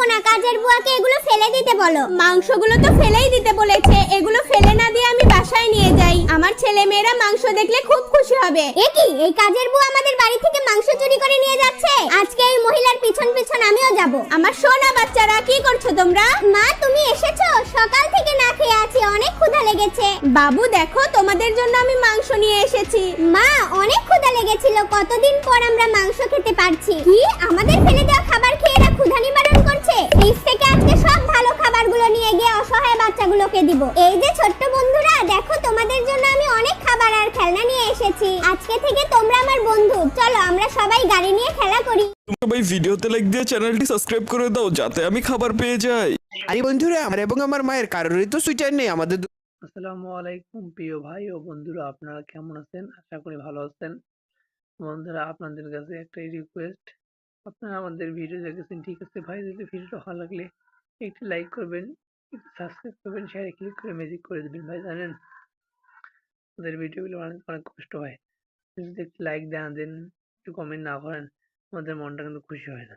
খাবো না, কাজের বুয়াকে এগুলো ফেলে দিতে বলো। মাংসগুলো তো ফেলেই দিতে বলেছে, এগুলো ফেলে না দিয়ে আমি বাসায় নিয়ে যাই। আমার ছেলে মেয়েরা মাংস দেখলে খুব খুশি হবে। এ কি, এই কাজের বুয়া আমাদের বাড়ি থেকে মাংস চুরি করে নিয়ে যাচ্ছে? আজকে এই মহিলার পিছন পিছন আমিও যাব। আমার সোনা বাচ্চারা, কি করছো তোমরা? মা তুমি এসেছো? সকাল থেকে না খেয়ে আছি, অনেক ক্ষুধা লেগেছে। বাবু দেখো, তোমাদের জন্য আমি মাংস নিয়ে এসেছি। মা অনেক ক্ষুধা লেগেছিল, কতদিন পর আমরা মাংস খেতে পারছি। কি, আমাদের ফেলে দেওয়া খাবার খেয়ে এরা ক্ষুধা নিবারণ করছে? ফ্রিজ থেকে আজকে সব ভালো খাবারগুলো নিয়ে গিয়ে অসহায় বাচ্চাগুলোকে দিব। এই যে ছোট্ট বন্ধুরা, দেখো তোমাদের জন্য আমি অনেক খাবার আর খেলনা নিয়ে এসেছি। আজকে থেকে তোমরা আমার বন্ধু। চলো আমরা সবাই গাড়ি নিয়ে খেলা করি। তোমরা ভাই ভিডিওতে লাইক দিয়ে চ্যানেলটি সাবস্ক্রাইব করে দাও যাতে আমি খাবার পেয়ে যাই। আরে বন্ধুরা, আমার এবং আমার মায়ের কারোরই তো সুইটার নেই। আমাদের আসসালামু আলাইকুম প্রিয় ভাই ও বন্ধুরা, আপনারা কেমন আছেন? আশা করি ভালো আছেন। বন্ধুরা, আপনাদের কাছে একটাই রিকোয়েস্ট, আপনারা আমাদের ভিডিও দেখেছেন ঠিক আছে ভাই, যদি ভিডিওটা ভালো লাগলে একটু লাইক করবেন, একটু সাবস্ক্রাইব করবেন, শেয়ারে ক্লিক করে ম্যাজিক করে দেবেন। ভাই জানেন আমাদের ভিডিওগুলো অনেক অনেক কষ্ট হয়, যদি একটু লাইক দেন, একটু কমেন্ট না করেন, আমাদের মনটা কিন্তু খুশি হয় না।